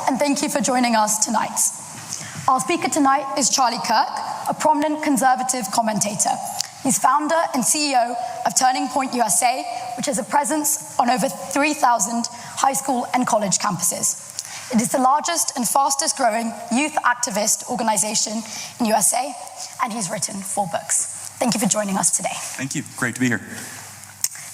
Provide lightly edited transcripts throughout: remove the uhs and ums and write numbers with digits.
and thank you for joining us tonight. Our speaker tonight is Charlie Kirk, a prominent conservative commentator. He's founder and CEO of Turning Point USA, which has a presence on over 3,000 high school and college campuses. It is the largest and fastest growing youth activist organization in USA, and he's written 4 books. Thank you for joining us today. Thank you. Great to be here.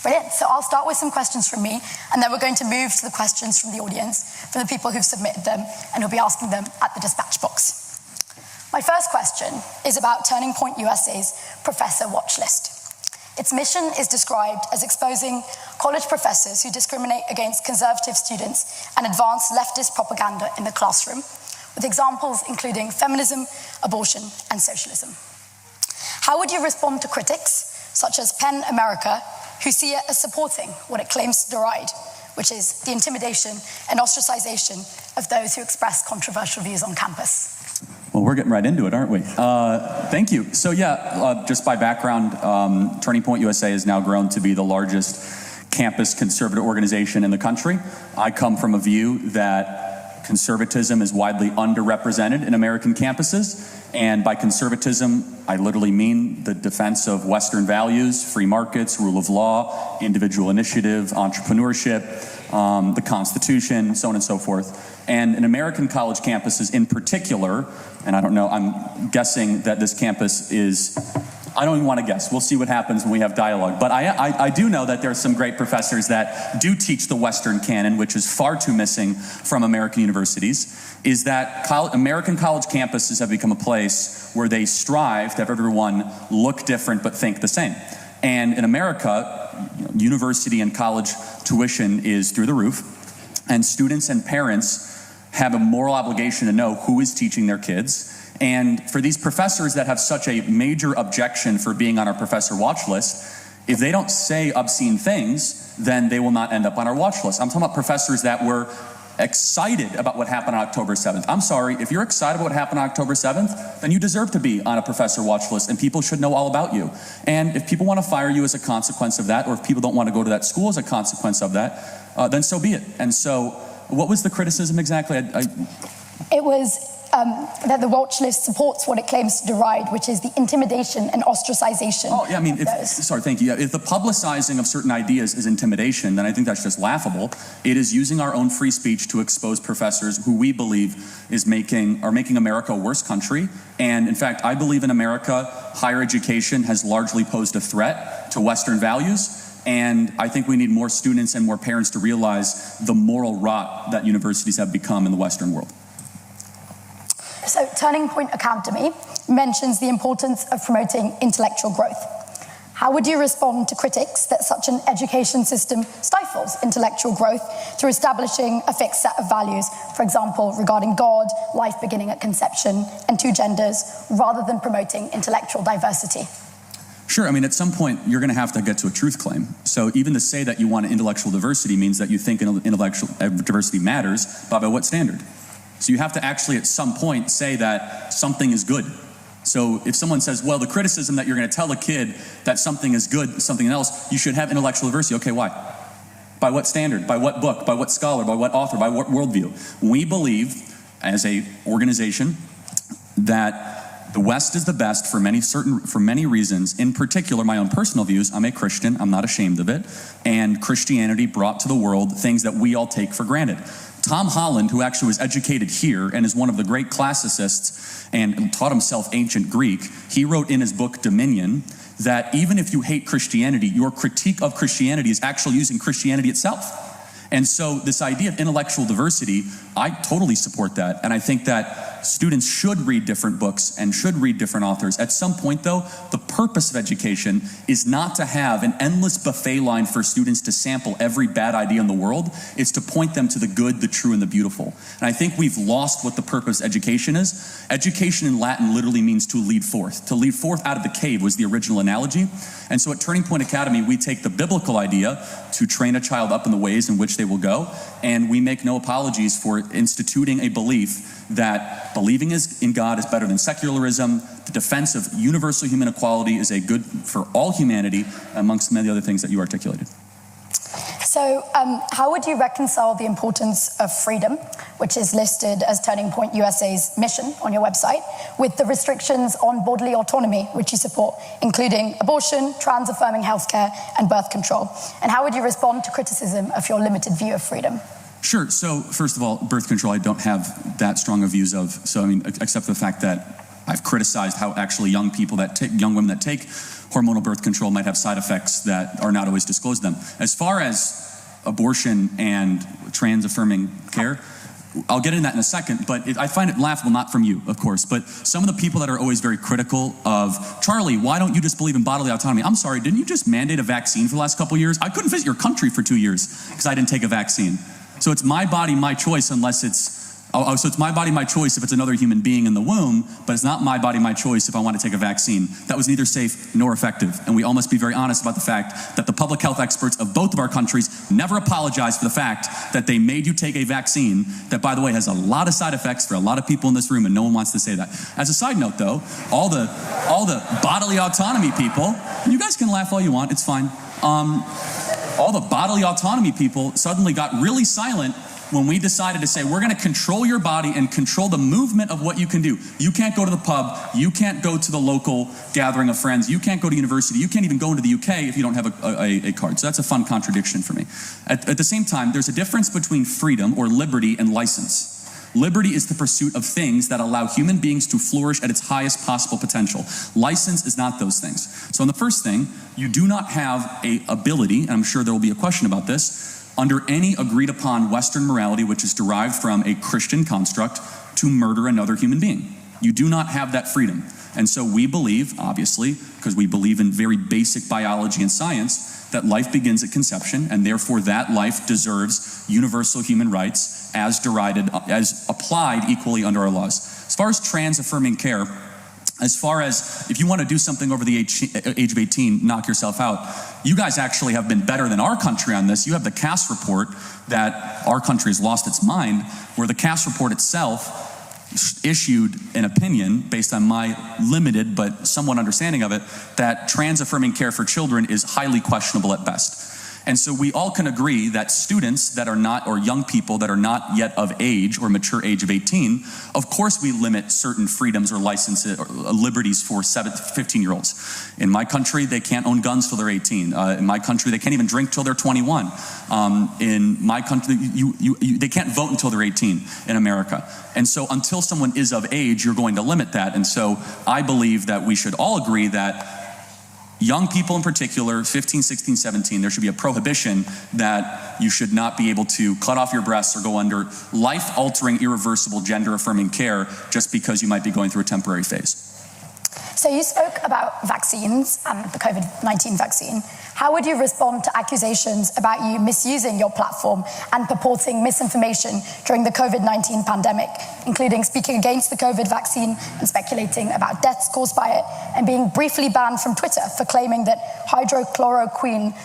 Brilliant. So I'll start with some questions from me, and then we're going to move to the questions from the audience, from the people who've submitted them, and who'll be asking them at the dispatch box. My first question is about Turning Point USA's professor watch list. Its mission is described as exposing college professors who discriminate against conservative students and advance leftist propaganda in the classroom, with examples including feminism, abortion, and socialism. How would you respond to critics, such as PEN America, who see it as supporting what it claims to deride, which is the intimidation and ostracization of those who express controversial views on campus? Well, we're getting right into it, aren't we? Thank you. So just by background, Turning Point USA has now grown to be the largest campus conservative organization in the country. I come from a view that conservatism is widely underrepresented in American campuses. And by conservatism, I literally mean the defense of Western values, free markets, rule of law, individual initiative, entrepreneurship, the Constitution, so on and so forth. And in American college campuses in particular, and I don't know, I'm guessing that this campus is, I don't even want to guess. We'll see what happens when we have dialogue. But I do know that there are some great professors that do teach the Western canon, which is far too missing from American universities, is that American college campuses have become a place where they strive to have everyone look different but think the same. And in America, university and college tuition is through the roof, and students and parents have a moral obligation to know who is teaching their kids. And for these professors that have such a major objection for being on our professor watch list, if they don't say obscene things, then they will not end up on our watch list. I'm talking about professors that were excited about what happened on October 7th. I'm sorry, if you're excited about what happened on October 7th, then you deserve to be on a professor watch list, and people should know all about you. And if people want to fire you as a consequence of that, or if people don't want to go to that school as a consequence of that, then so be it. And so, what was the criticism exactly? It was that the watch list supports what it claims to deride, which is the intimidation and ostracization. Oh, yeah, I mean, sorry, thank you. If the publicizing of certain ideas is intimidation, then I think that's just laughable. It is using our own free speech to expose professors who we believe are making America a worse country. And in fact, I believe in America, higher education has largely posed a threat to Western values. And I think we need more students and more parents to realize the moral rot that universities have become in the Western world. So Turning Point Academy mentions the importance of promoting intellectual growth. How would you respond to critics that such an education system stifles intellectual growth through establishing a fixed set of values, for example, regarding God, life beginning at conception, and 2 genders, rather than promoting intellectual diversity? Sure, I mean, at some point, you're going to have to get to a truth claim. So even to say that you want intellectual diversity means that you think intellectual diversity matters, but by what standard? So you have to actually, at some point, say that something is good. So if someone says, well, the criticism that you're going to tell a kid that something is good, something else, you should have intellectual diversity. Okay, why? By what standard? By what book? By what scholar? By what author? By what worldview? We believe, as an organization, that the West is the best for many reasons. In particular, my own personal views. I'm a Christian. I'm not ashamed of it. And Christianity brought to the world things that we all take for granted. Tom Holland, who actually was educated here and is one of the great classicists and taught himself ancient Greek, he wrote in his book Dominion that even if you hate Christianity, your critique of Christianity is actually using Christianity itself. And so this idea of intellectual diversity, I totally support that. And I think that students should read different books and should read different authors. At some point, though, the purpose of education is not to have an endless buffet line for students to sample every bad idea in the world. It's to point them to the good, the true, and the beautiful. And I think we've lost what the purpose of education is. Education in Latin literally means to lead forth. To lead forth out of the cave was the original analogy. And so at Turning Point Academy, we take the biblical idea to train a child up in the ways in which they will go, and we make no apologies for instituting a belief that believing in God is better than secularism. The defense of universal human equality is a good for all humanity, amongst many other things that you articulated. So So how would you reconcile the importance of freedom, which is listed as Turning Point USA's mission on your website, with the restrictions on bodily autonomy, which you support, including abortion, trans-affirming healthcare, and birth control? And how would you respond to criticism of your limited view of freedom? Sure. So first of all, birth control I don't have that strong of views of. So I mean, except for the fact that I've criticized how actually young women that take hormonal birth control might have side effects that are not always disclosed to them. As far as abortion and trans-affirming care, I'll get into that in a second, but I find it laughable, not from you, of course, but some of the people that are always very critical of, Charlie, why don't you just believe in bodily autonomy? I'm sorry, didn't you just mandate a vaccine for the last couple of years? I couldn't visit your country for 2 years because I didn't take a vaccine. So it's my body, my choice, unless so it's my body, my choice if it's another human being in the womb, but it's not my body, my choice if I want to take a vaccine. That was neither safe nor effective. And we all must be very honest about the fact that the public health experts of both of our countries never apologized for the fact that they made you take a vaccine that, by the way, has a lot of side effects for a lot of people in this room, and no one wants to say that. As a side note, though, all the bodily autonomy people, and you guys can laugh all you want, it's fine. All the bodily autonomy people suddenly got really silent when we decided to say, we're going to control your body and control the movement of what you can do. You can't go to the pub. You can't go to the local gathering of friends. You can't go to university. You can't even go into the UK if you don't have a card. So that's a fun contradiction for me. At the same time, there's a difference between freedom or liberty and license. Liberty is the pursuit of things that allow human beings to flourish at its highest possible potential. License is not those things. So on the first thing, you do not have a ability, and I'm sure there will be a question about this, under any agreed upon Western morality, which is derived from a Christian construct, to murder another human being. You do not have that freedom. And so we believe, obviously, because we believe in very basic biology and science, that life begins at conception, and therefore that life deserves universal human rights as applied equally under our laws. As far as trans-affirming care, as far as if you want to do something over the age of 18, knock yourself out. You guys actually have been better than our country on this. You have the Cass report that our country has lost its mind, where the Cass report itself issued an opinion based on my limited but somewhat understanding of it that trans-affirming care for children is highly questionable at best. And so we all can agree that students that are not, or young people that are not yet of age or mature age of 18, of course we limit certain freedoms or licenses or liberties for 15-year-olds. In my country, they can't own guns till they're 18. In my country, they can't even drink till they're 21. In my country, they can't vote until they're 18 in America. And so until someone is of age, you're going to limit that. And so I believe that we should all agree that young people in particular, 15, 16, 17, there should be a prohibition that you should not be able to cut off your breasts or go under life-altering, irreversible, gender-affirming care just because you might be going through a temporary phase. So you spoke about vaccines and the COVID-19 vaccine. How would you respond to accusations about you misusing your platform and purporting misinformation during the COVID-19 pandemic, including speaking against the COVID vaccine and speculating about deaths caused by it, and being briefly banned from Twitter for claiming that hydroxychloroquine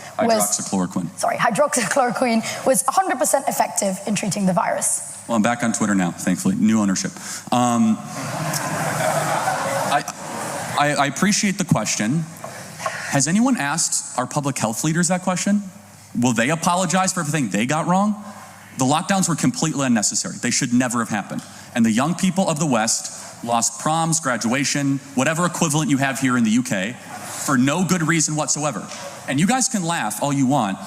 was 100% effective in treating the virus? Well, I'm back on Twitter now, thankfully. New ownership. I appreciate the question. Has anyone asked our public health leaders that question? Will they apologize for everything they got wrong? The lockdowns were completely unnecessary. They should never have happened. And the young people of the West lost proms, graduation, whatever equivalent you have here in the UK, for no good reason whatsoever. And you guys can laugh all you want,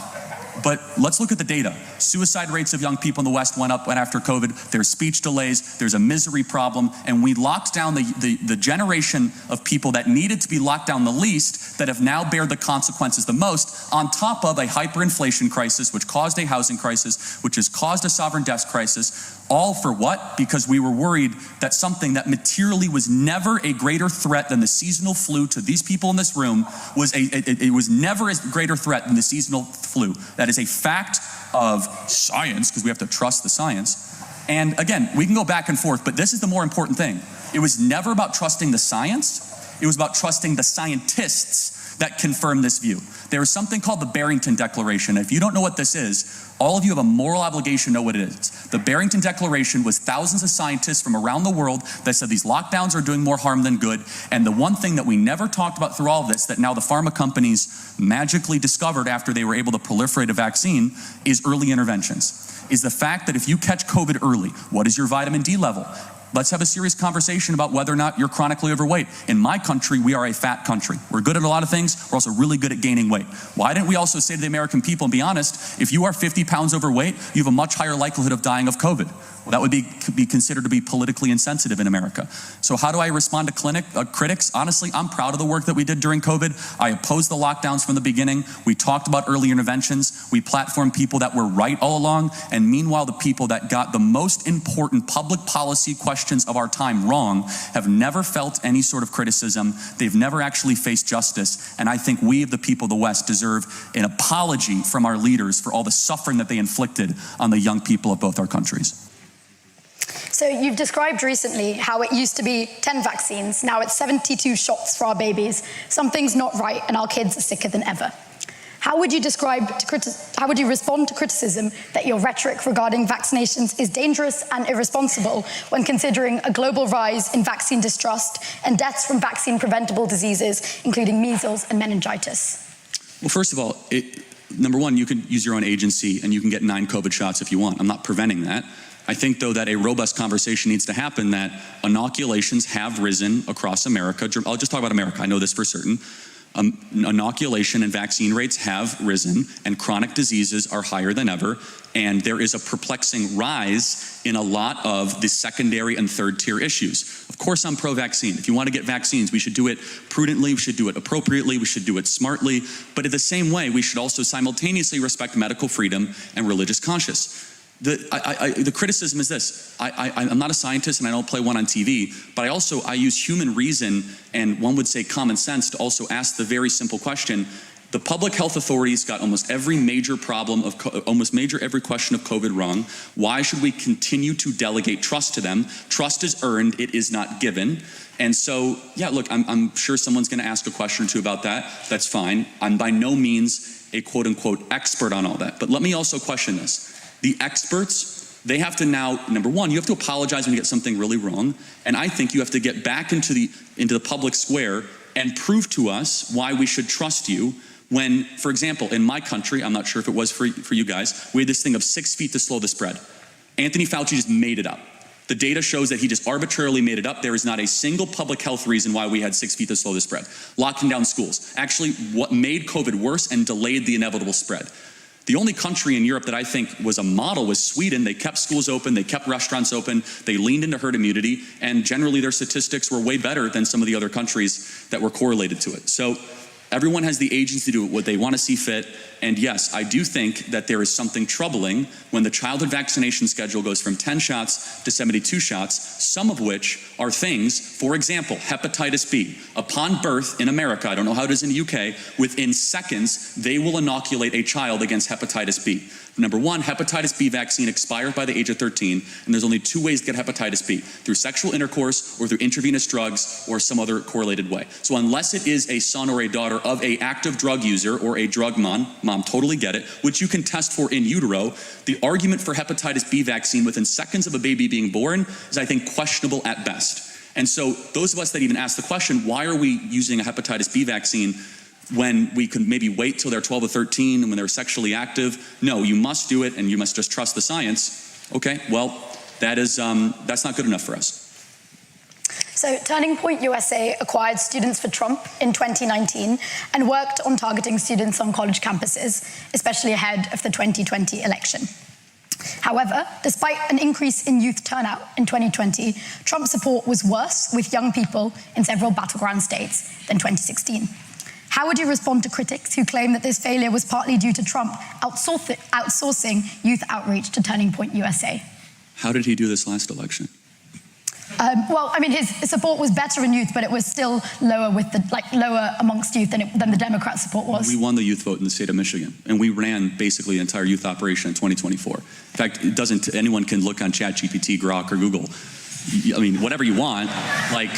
but let's look at the data. Suicide rates of young people in the West went up after COVID. There's speech delays. There's a misery problem. And we locked down the generation of people that needed to be locked down the least, that have now bared the consequences the most, on top of a hyperinflation crisis, which caused a housing crisis, which has caused a sovereign debt crisis. All for what? Because we were worried that something that materially was never a greater threat than the seasonal flu to these people in this room it was never a greater threat than the seasonal flu. That is a fact of science, because we have to trust the science. And again, we can go back and forth, but this is the more important thing. It was never about trusting the science. It was about trusting the scientists that confirm this view. There is something called the Barrington Declaration. If you don't know what this is, all of you have a moral obligation to know what it is. The Barrington Declaration was thousands of scientists from around the world that said these lockdowns are doing more harm than good. And the one thing that we never talked about through all of this, that now the pharma companies magically discovered after they were able to proliferate a vaccine, is early interventions. Is the fact that if you catch COVID early, what is your vitamin D level? Let's have a serious conversation about whether or not you're chronically overweight. In my country, we are a fat country. We're good at a lot of things. We're also really good at gaining weight. Why didn't we also say to the American people and be honest, if you are 50 pounds overweight, you have a much higher likelihood of dying of COVID? Well, that would be considered to be politically insensitive in America. So how do I respond to critics? Honestly, I'm proud of the work that we did during COVID. I opposed the lockdowns from the beginning. We talked about early interventions. We platformed people that were right all along. And meanwhile, the people that got the most important public policy questions of our time wrong have never felt any sort of criticism. They've never actually faced justice. And I think we, the people of the West, deserve an apology from our leaders for all the suffering that they inflicted on the young people of both our countries. So you've described recently how it used to be 10 vaccines, now it's 72 shots for our babies. Something's not right and our kids are sicker than ever. How would you respond to criticism that your rhetoric regarding vaccinations is dangerous and irresponsible when considering a global rise in vaccine distrust and deaths from vaccine-preventable diseases, including measles and meningitis? Well, first of all, number one, you can use your own agency and you can get 9 COVID shots if you want. I'm not preventing that. I think, though, that a robust conversation needs to happen that inoculations have risen across America. I'll just talk about America. I know this for certain. Inoculation and vaccine rates have risen, and chronic diseases are higher than ever. And there is a perplexing rise in a lot of the secondary and third-tier issues. Of course, I'm pro-vaccine. If you want to get vaccines, we should do it prudently, we should do it appropriately, we should do it smartly. But in the same way, we should also simultaneously respect medical freedom and religious conscience. The criticism is this. I'm not a scientist and I don't play one on TV, but I use human reason and one would say common sense to also ask the very simple question. The public health authorities got almost every major question of COVID wrong. Why should we continue to delegate trust to them? Trust is earned, it is not given. And so, yeah, look, I'm sure someone's going to ask a question or two about that. That's fine. I'm by no means a quote-unquote expert on all that. But let me also question this. The experts, they have to now, number one, you have to apologize when you get something really wrong. And I think you have to get back into the public square and prove to us why we should trust you when, for example, in my country, I'm not sure if it was for you guys, we had this thing of 6 feet to slow the spread. Anthony Fauci just made it up. The data shows that he just arbitrarily made it up. There is not a single public health reason why we had 6 feet to slow the spread. Locking down schools. Actually, what made COVID worse and delayed the inevitable spread. The only country in Europe that I think was a model was Sweden. They kept schools open, they kept restaurants open, they leaned into herd immunity, and generally their statistics were way better than some of the other countries that were correlated to it. So everyone has the agency to do what they want to see fit. And yes, I do think that there is something troubling when the childhood vaccination schedule goes from 10 shots to 72 shots, some of which are things, for example, hepatitis B. Upon birth in America, I don't know how it is in the UK, within seconds, they will inoculate a child against hepatitis B. Number one, hepatitis B vaccine expires by the age of 13, and there's only 2 ways to get hepatitis B, through sexual intercourse or through intravenous drugs or some other correlated way. So unless it is a son or a daughter of an active drug user or a drug mom, totally get it, which you can test for in utero, the argument for hepatitis B vaccine within seconds of a baby being born is, I think, questionable at best. And so those of us that even ask the question, why are we using a hepatitis B vaccine when we could maybe wait till they're 12 or 13 and when they're sexually active? No, you must do it and you must just trust the science. Okay, well, that's not good enough for us. So Turning Point USA acquired Students for Trump in 2019 and worked on targeting students on college campuses, especially ahead of the 2020 election. However, despite an increase in youth turnout in 2020, Trump support was worse with young people in several battleground states than 2016. How would you respond to critics who claim that this failure was partly due to Trump outsourcing youth outreach to Turning Point USA? How did he do this last election? Well, I mean, his support was better in youth, but it was still lower lower amongst youth than the Democrat support was. We won the youth vote in the state of Michigan, and we ran basically the entire youth operation in 2024. In fact, anyone can look on ChatGPT, Grok, or Google. I mean, whatever you want, like,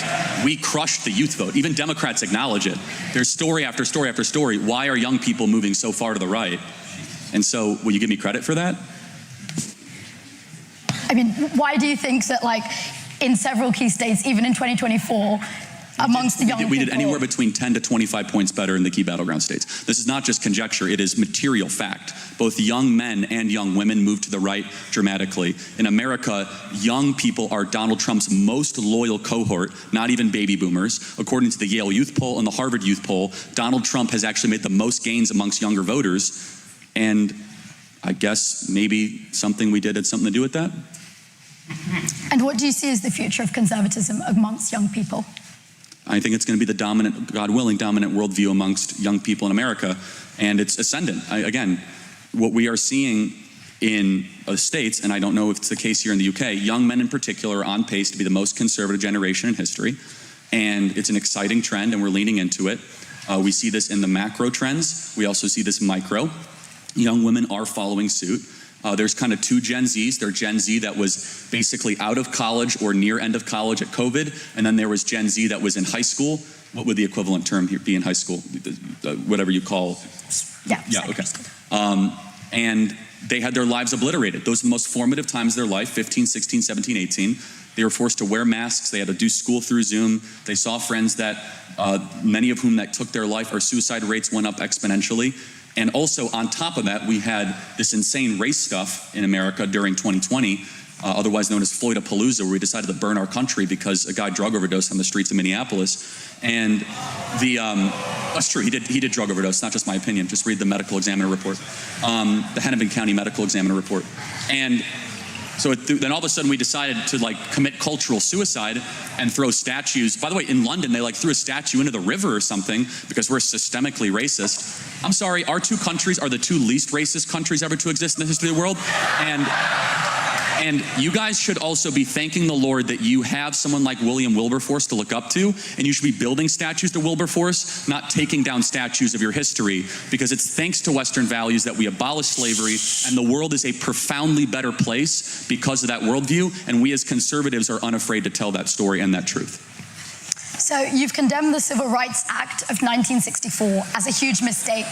we crushed the youth vote. Even Democrats acknowledge it. There's story after story after story. Why are young people moving so far to the right? And so, will you give me credit for that? I mean, why do you think that, like, in several key states, even in 2024, amongst the young people, we did anywhere between 10 to 25 points better in the key battleground states. This is not just conjecture, it is material fact. Both young men and young women moved to the right dramatically. In America, young people are Donald Trump's most loyal cohort, not even baby boomers. According to the Yale Youth Poll and the Harvard Youth Poll, Donald Trump has actually made the most gains amongst younger voters. And I guess maybe something we did had something to do with that. And what do you see as the future of conservatism amongst young people? I think it's going to be the dominant, God willing, dominant worldview amongst young people in America, and it's ascendant. Again, what we are seeing in the States, and I don't know if it's the case here in the UK, young men in particular are on pace to be the most conservative generation in history, and it's an exciting trend, and we're leaning into it. We see this in the macro trends. We also see this micro. Young women are following suit. There's kind of two Gen Zs. There's Gen Z that was basically out of college or near end of college at COVID, and then there was Gen Z that was in high school. What would the equivalent term here be in high school? Whatever you call. Yeah, okay. And they had their lives obliterated. Those are the most formative times of their life, 15, 16, 17, 18. They were forced to wear masks. They had to do school through Zoom. They saw friends that, many of whom that took their life, or suicide rates went up exponentially. And also, on top of that, we had this insane race stuff in America during 2020, otherwise known as Floydapalooza, where we decided to burn our country because a guy drug overdosed on the streets of Minneapolis. And that's true, he did drug overdose, not just my opinion. Just read the medical examiner report, the Hennepin County medical examiner report. And so then all of a sudden we decided to, like, commit cultural suicide and throw statues. By the way, in London, they, like, threw a statue into the river or something because we're systemically racist. I'm sorry, our two countries are the two least racist countries ever to exist in the history of the world. And you guys should also be thanking the Lord that you have someone like William Wilberforce to look up to, and you should be building statues to Wilberforce, not taking down statues of your history, because it's thanks to Western values that we abolished slavery, and the world is a profoundly better place because of that worldview, and we as conservatives are unafraid to tell that story and that truth. So you've condemned the Civil Rights Act of 1964 as a huge mistake.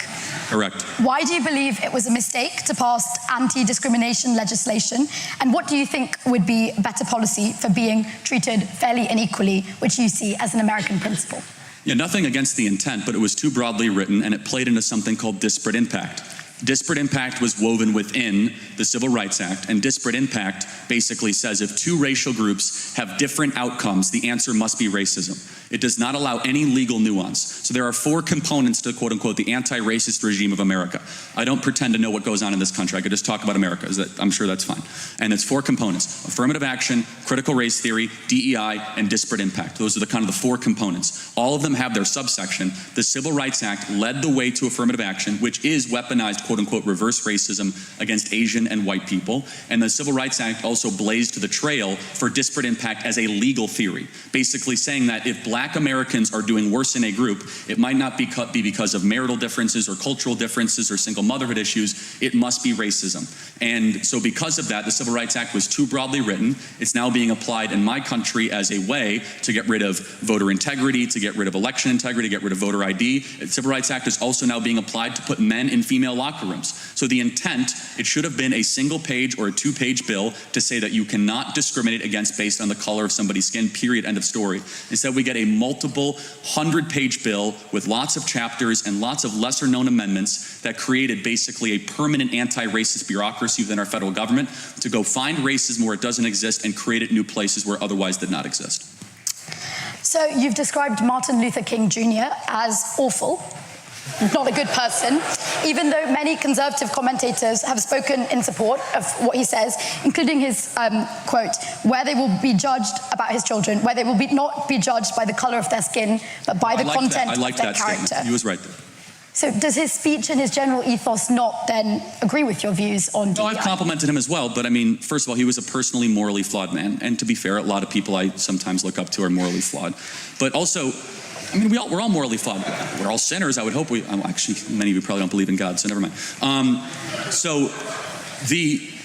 Correct. Why do you believe it was a mistake to pass anti-discrimination legislation? And what do you think would be better policy for being treated fairly and equally, which you see as an American principle? Yeah, nothing against the intent, but it was too broadly written, and it played into something called disparate impact. Disparate impact was woven within the Civil Rights Act, and disparate impact basically says if two racial groups have different outcomes, the answer must be racism. It does not allow any legal nuance. So there are four components to, quote unquote, the anti-racist regime of America. I don't pretend to know what goes on in this country. I could just talk about America. I'm sure that's fine. And it's four components: affirmative action, critical race theory, DEI, and disparate impact. Those are the kind of the four components. All of them have their subsection. The Civil Rights Act led the way to affirmative action, which is weaponized, quote unquote, reverse racism against Asian and white people. And the Civil Rights Act also blazed the trail for disparate impact as a legal theory, basically saying that if black Americans are doing worse in a group, it might not be because of marital differences or cultural differences or single motherhood issues. It must be racism. And so because of that, the Civil Rights Act was too broadly written. It's now being applied in my country as a way to get rid of voter integrity, to get rid of election integrity, get rid of voter ID. The Civil Rights Act is also now being applied to put men in female locker rooms. So the intent, it should have been a single page or a two-page bill to say that you cannot discriminate against based on the color of somebody's skin, period, end of story. Instead, we get a multiple 100-page bill with lots of chapters and lots of lesser-known amendments that created basically a permanent anti-racist bureaucracy within our federal government to go find racism where it doesn't exist and create it new places where otherwise did not exist. So you've described Martin Luther King Jr. as awful, not a good person, even though many conservative commentators have spoken in support of what he says, including his quote, where they will be judged about his children, where they will not be judged by the color of their skin, but by the content of their character. Statement. He was right there. So does his speech and his general ethos not then agree with your views on DEI? No, I've complimented him as well, but I mean, first of all, he was a personally morally flawed man, and to be fair, a lot of people I sometimes look up to are morally flawed. But also, I mean, we're all morally flawed. We're all sinners. I would hope actually, many of you probably don't believe in God, so never mind. So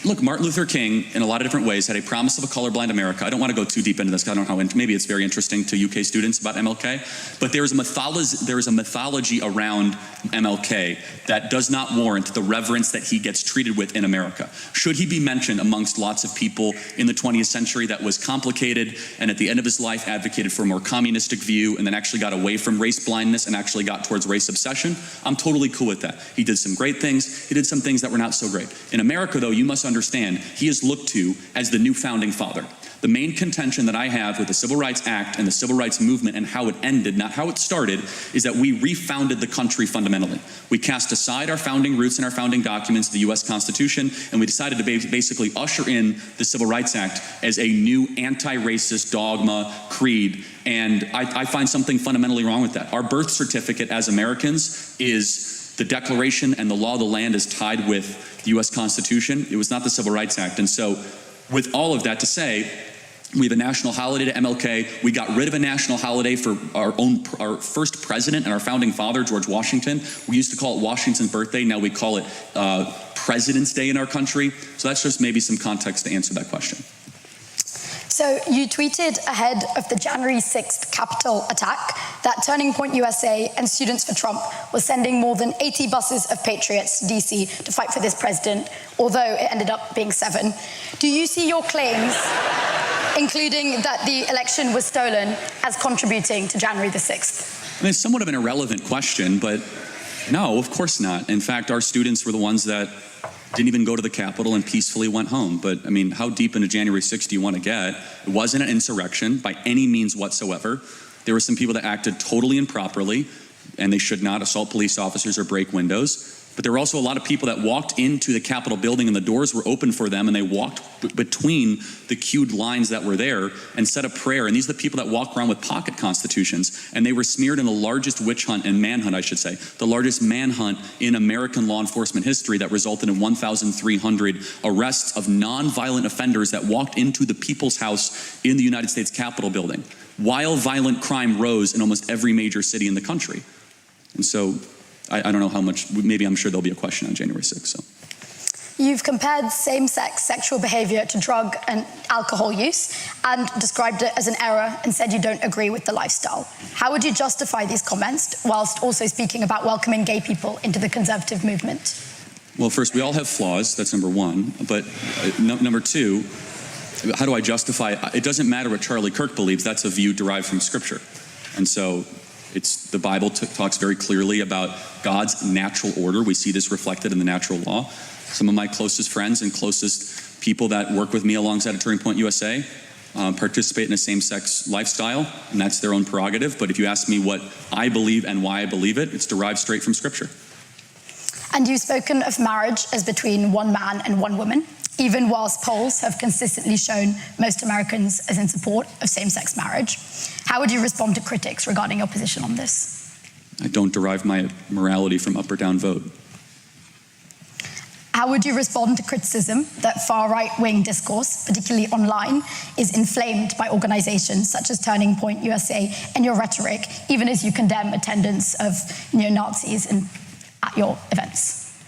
look, Martin Luther King, in a lot of different ways, had a promise of a colorblind America. I don't want to go too deep into this, because I don't know how, maybe it's very interesting to UK students about MLK, but there is a mythology around MLK that does not warrant the reverence that he gets treated with in America. Should he be mentioned amongst lots of people in the 20th century that was complicated, and at the end of his life advocated for a more communistic view, and then actually got away from race blindness and actually got towards race obsession? I'm totally cool with that. He did some great things. He did some things that were not so great. In America, though, you must understand, he is looked to as the new founding father. The main contention that I have with the Civil Rights Act and the Civil Rights Movement and how it ended, not how it started, is that we refounded the country fundamentally. We cast aside our founding roots and our founding documents, the U.S. Constitution, and we decided to basically usher in the Civil Rights Act as a new anti-racist dogma, creed, and I find something fundamentally wrong with that. Our birth certificate as Americans is the Declaration, and the law of the land is tied with the U.S. Constitution. It was not the Civil Rights Act. And so with all of that to say, we have a national holiday to MLK. We got rid of a national holiday for our first president and our founding father, George Washington. We used to call it Washington's birthday. Now we call it President's Day in our country. So that's just maybe some context to answer that question. So you tweeted ahead of the January 6th Capitol attack that Turning Point USA and Students for Trump were sending more than 80 buses of patriots to DC to fight for this president, although it ended up being 7. Do you see your claims, including that the election was stolen, as contributing to January the 6th? I mean, it's somewhat of an irrelevant question, but no, of course not. In fact, our students were the ones that didn't even go to the Capitol and peacefully went home. But, I mean, how deep into January 6th do you want to get? It wasn't an insurrection by any means whatsoever. There were some people that acted totally improperly, and they should not assault police officers or break windows. But there were also a lot of people that walked into the Capitol building and the doors were open for them, and they walked between the queued lines that were there and said a prayer. And these are the people that walk around with pocket constitutions, and they were smeared in the largest witch hunt and manhunt, I should say, the largest manhunt in American law enforcement history that resulted in 1,300 arrests of nonviolent offenders that walked into the People's House in the United States Capitol building, while violent crime rose in almost every major city in the country. And so I don't know how much, maybe I'm sure there'll be a question on January 6th. So. You've compared same-sex sexual behavior to drug and alcohol use and described it as an error and said you don't agree with the lifestyle. How would you justify these comments whilst also speaking about welcoming gay people into the conservative movement? Well, first, we all have flaws. That's number one. But number two, how do I justify it? It doesn't matter what Charlie Kirk believes. That's a view derived from Scripture. And so the Bible talks very clearly about God's natural order. We see this reflected in the natural law. Some of my closest friends and closest people that work with me alongside at Turning Point USA participate in a same-sex lifestyle, and that's their own prerogative. But if you ask me what I believe and why I believe it, it's derived straight from Scripture. And you've spoken of marriage as between one man and one woman, even whilst polls have consistently shown most Americans as in support of same-sex marriage. How would you respond to critics regarding your position on this? I don't derive my morality from up or down vote. How would you respond to criticism that far-right-wing discourse, particularly online, is inflamed by organizations such as Turning Point USA and your rhetoric, even as you condemn attendance of neo-Nazis at your events?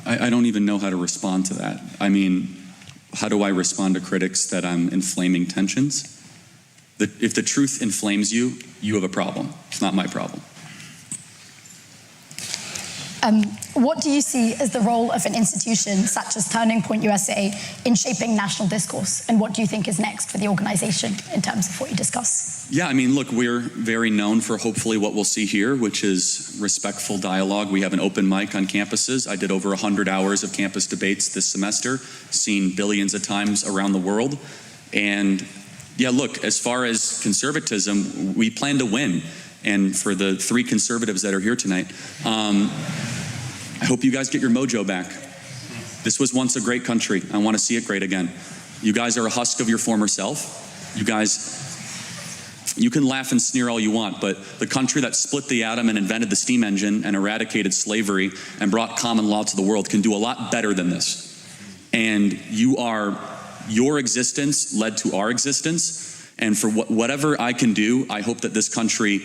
I don't even know how to respond to that. I mean, how do I respond to critics that I'm inflaming tensions? If the truth inflames you, you have a problem. It's not my problem. What do you see as the role of an institution such as Turning Point USA in shaping national discourse? And what do you think is next for the organization in terms of what you discuss? Yeah, I mean, look, we're very known for hopefully what we'll see here, which is respectful dialogue. We have an open mic on campuses. I did over 100 hours of campus debates this semester, seen billions of times around the world. And yeah, look, as far as conservatism, we plan to win. And for the 3 conservatives that are here tonight, I hope you guys get your mojo back. This was once a great country. I want to see it great again. You guys are a husk of your former self. You guys, you can laugh and sneer all you want, but the country that split the atom and invented the steam engine and eradicated slavery and brought common law to the world can do a lot better than this. And your existence led to our existence. And for whatever I can do, I hope that this country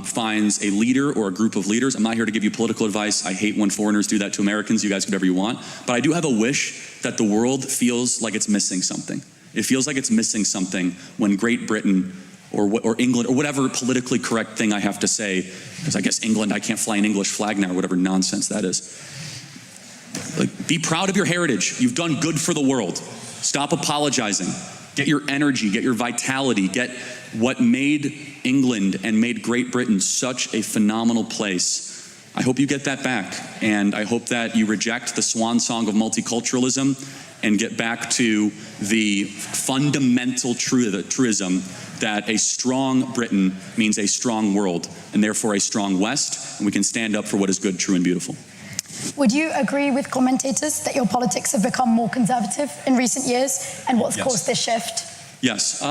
finds a leader or a group of leaders. I'm not here to give you political advice. I hate when foreigners do that to Americans. You guys do whatever you want. But I do have a wish that the world feels like it's missing something. It feels like it's missing something when Great Britain or England or whatever politically correct thing I have to say, because I guess England, I can't fly an English flag now, or whatever nonsense that is. Like, be proud of your heritage. You've done good for the world. Stop apologizing. Get your energy, get your vitality, get what made England and made Great Britain such a phenomenal place. I hope you get that back, and I hope that you reject the swan song of multiculturalism and get back to the fundamental truism that a strong Britain means a strong world, and therefore a strong West, and we can stand up for what is good, true, and beautiful. Would you agree with commentators that your politics have become more conservative in recent years, and what's caused this shift? Yes.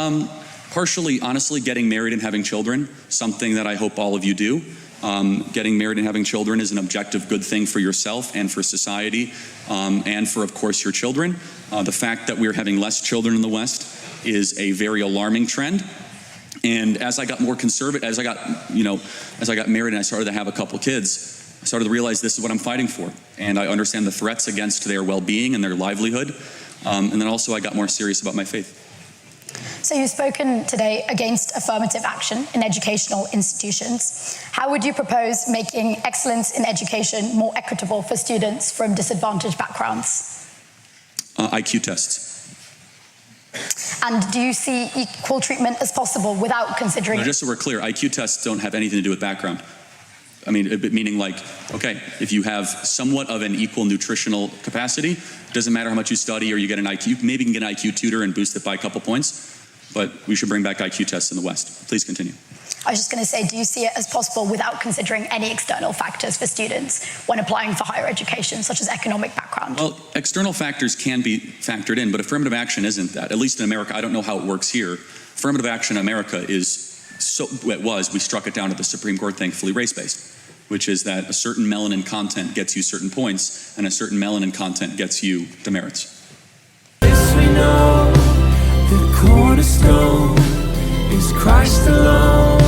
Partially, honestly, getting married and having children, something that I hope all of you do. Getting married and having children is an objective good thing for yourself and for society, and for, of course, your children. The fact that we're having less children in the West is a very alarming trend. And as I got more conservative, as I got married and I started to have a couple kids, I started to realize this is what I'm fighting for. And I understand the threats against their well-being and their livelihood. And then also I got more serious about my faith. So you've spoken today against affirmative action in educational institutions. How would you propose making excellence in education more equitable for students from disadvantaged backgrounds? IQ tests. And do you see equal treatment as possible without considering... No, just so we're clear, IQ tests don't have anything to do with background. I mean, meaning like, okay, if you have somewhat of an equal nutritional capacity, it doesn't matter how much you study or you get an IQ, maybe you can get an IQ tutor and boost it by a couple points, but we should bring back IQ tests in the West. Please continue. I was just going to say, do you see it as possible without considering any external factors for students when applying for higher education, such as economic background? Well, external factors can be factored in, but affirmative action isn't that. At least in America, I don't know how it works here. Affirmative action in America is, we struck it down at the Supreme Court, thankfully, race-based, which is that a certain melanin content gets you certain points, and a certain melanin content gets you demerits. Yes, we know the cornerstone is Christ alone.